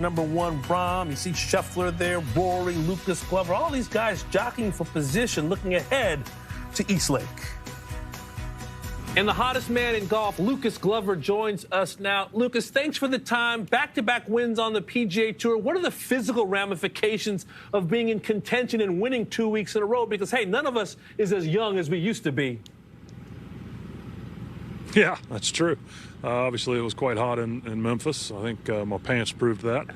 #1 Rahm, you see Scheffler there, Rory, Lucas Glover, all these guys jockeying for position, looking ahead to East Lake. And the hottest man in golf, Lucas Glover, joins us now. Lucas, thanks for the time. Back-to-back wins on the PGA Tour. What are the physical ramifications of being in contention and winning 2 weeks in a row? Because, hey, none of us is as young as we used to be. Yeah, that's true. Obviously, it was quite hot in Memphis. I think my pants proved that.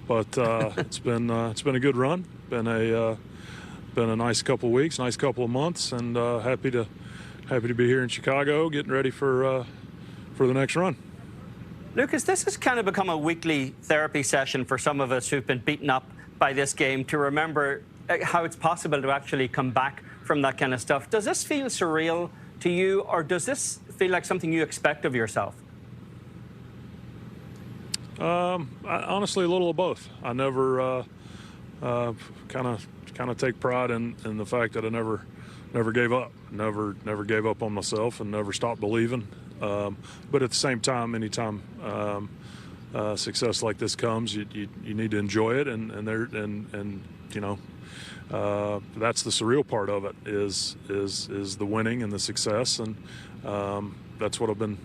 But it's been a good run. Been a nice couple of weeks, nice couple of months, and happy to be here in Chicago, getting ready for the next run. Lucas, this has kind of become a weekly therapy session for some of us who've been beaten up by this game to remember how it's possible to actually come back from that kind of stuff. Does this feel surreal to you, or does this feel like something you expect of yourself? Honestly, a little of both. I never kind of take pride in the fact that I never gave up, never gave up on myself, and never stopped believing. But at the same time, anytime success like this comes, you need to enjoy it, and you know, that's the surreal part of it is the winning and the success, and that's what I've been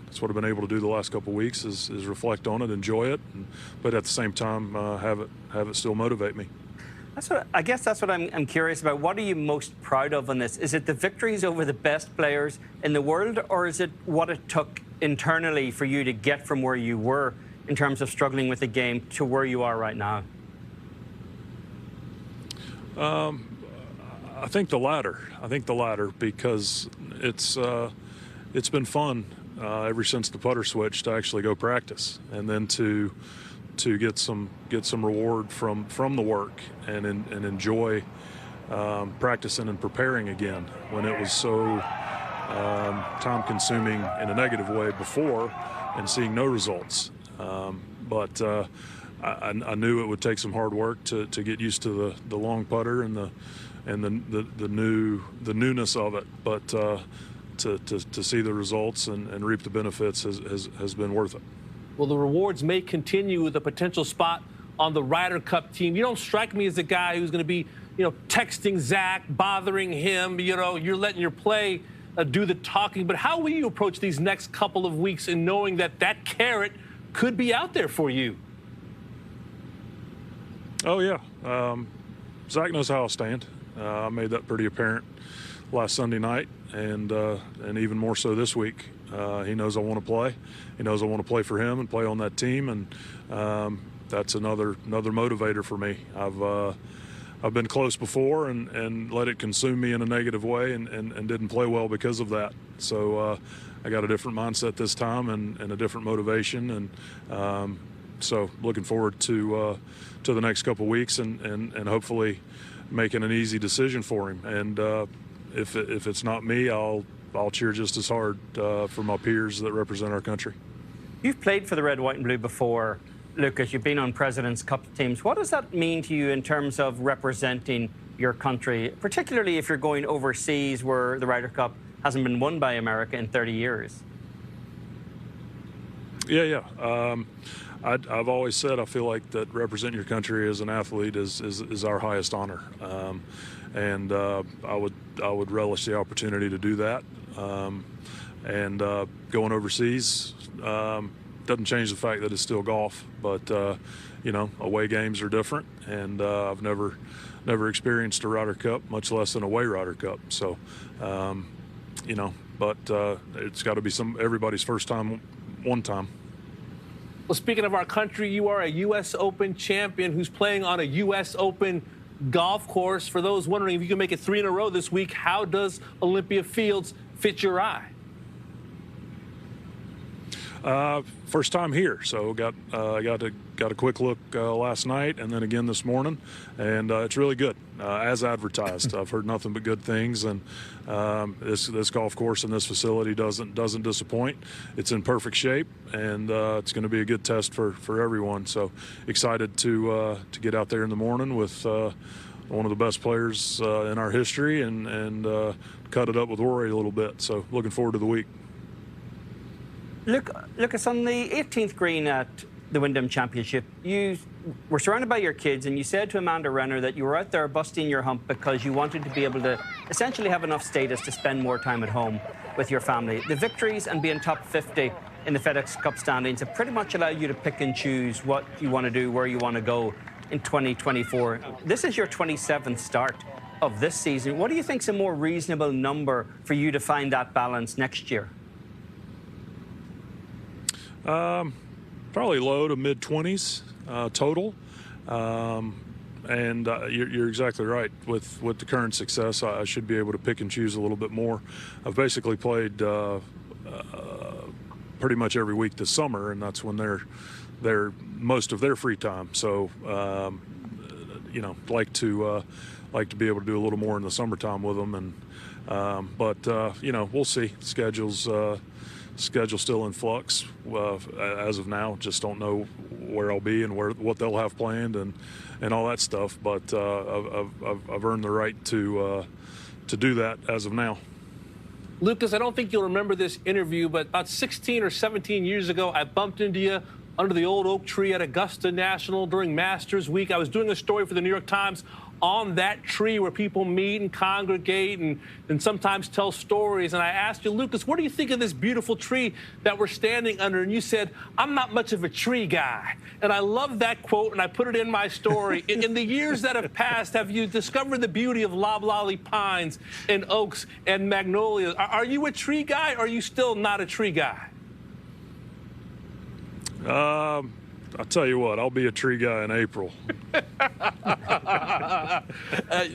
able to do the last couple of weeks is reflect on it, enjoy it, but at the same time have it still motivate me. I guess that's what I'm curious about. What are you most proud of on this? Is it the victories over the best players in the world, or is it what it took internally for you to get from where you were in terms of struggling with the game to where you are right now? I think the latter. Because it's been fun ever since the putter switch to actually go practice, and then to get some reward from the work and enjoy practicing and preparing again when it was so time consuming in a negative way before and seeing no results. But I knew it would take some hard work to get used to the long putter and the newness of it, but to see the results and reap the benefits has been worth it. Well, the rewards may continue with a potential spot on the Ryder Cup team. You don't strike me as a guy who's going to be, texting Zach, bothering him. You're letting your play do the talking. But how will you approach these next couple of weeks in knowing that carrot could be out there for you? Oh, yeah. Zach knows how I stand. I made that pretty apparent last Sunday night, and even more so this week. He knows I want to play. He knows I want to play for him and play on that team, and that's another motivator for me. I've been close before and let it consume me in a negative way and didn't play well because of that. So I got a different mindset this time and a different motivation, and so looking forward to the next couple of weeks and hopefully making an easy decision for him. And if it's not me, I'll cheer just as hard for my peers that represent our country. You've played for the red, white, and blue before, Lucas. You've been on President's Cup teams. What does that mean to you in terms of representing your country, particularly if you're going overseas where the Ryder Cup hasn't been won by America in 30 years? Yeah. I've always said I feel like that representing your country as an athlete is our highest honor, and I would relish the opportunity to do that. And going overseas doesn't change the fact that it's still golf, but away games are different, and I've never experienced a Ryder Cup, much less an away Ryder Cup. So, but it's got to be everybody's first time, one time. Well, speaking of our country, you are a U.S. Open champion who's playing on a U.S. Open golf course. For those wondering if you can make it 3 in a row this week, how does Olympia Fields fit your eye? First time here, so got a quick look last night and then again this morning, and it's really good as advertised. I've heard nothing but good things, and this golf course and this facility doesn't disappoint. It's in perfect shape, and it's going to be a good test for everyone. So excited to get out there in the morning with one of the best players in our history and cut it up with Rory a little bit. So looking forward to the week. Lucas, on the 18th green at the Wyndham Championship, you were surrounded by your kids, and you said to Amanda Renner that you were out there busting your hump because you wanted to be able to essentially have enough status to spend more time at home with your family. The victories and being top 50 in the FedEx Cup standings have pretty much allowed you to pick and choose what you want to do, where you want to go in 2024. This is your 27th start of this season. What do you think is a more reasonable number for you to find that balance next year? Probably low to mid-20s total. You're exactly right. With the current success, I should be able to pick and choose a little bit more. I've basically played pretty much every week this summer, and that's when they're most of their free time. So, like to be able to do a little more in the summertime with them. And we'll see. Schedule's still in flux as of now. Just don't know where I'll be and what they'll have planned and all that stuff. But I've earned the right to do that as of now. Lucas, I don't think you'll remember this interview, but about 16 or 17 years ago, I bumped into you under the old oak tree at Augusta National during Masters Week. I was doing a story for the New York Times on that tree where people meet and congregate and sometimes tell stories. And I asked you, Lucas, what do you think of this beautiful tree that we're standing under? And you said, I'm not much of a tree guy. And I love that quote, and I put it in my story. In the years that have passed, have you discovered the beauty of loblolly pines and oaks and magnolias? Are you a tree guy, or are you still not a tree guy? I'll tell you what, I'll be a tree guy in April.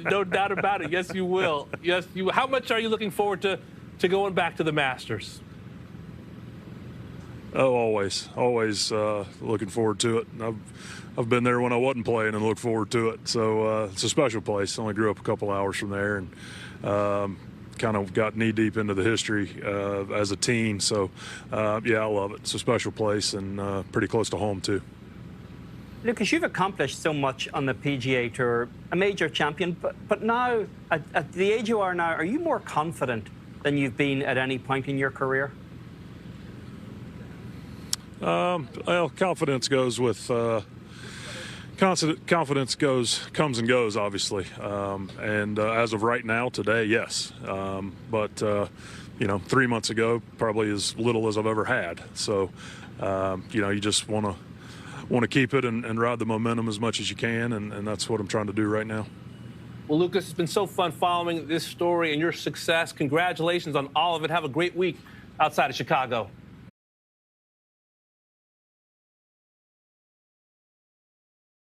No doubt about it. Yes, you will. Yes, you. How much are you looking forward to going back to the Masters? Oh, always looking forward to it. I've been there when I wasn't playing and look forward to it. So it's a special place. I only grew up a couple hours from there, and kind of got knee deep into the history as a teen. So I love it. It's a special place and pretty close to home too. Lucas, you've accomplished so much on the PGA Tour, a major champion, but now, at the age you are now, are you more confident than you've been at any point in your career? Well, confidence goes with confidence comes and goes, obviously, and as of right now, today, yes, but 3 months ago, probably as little as I've ever had. So, you just want to keep it and ride the momentum as much as you can, and that's what I'm trying to do right now. Well, Lucas, it's been so fun following this story and your success. Congratulations on all of it. Have a great week outside of Chicago.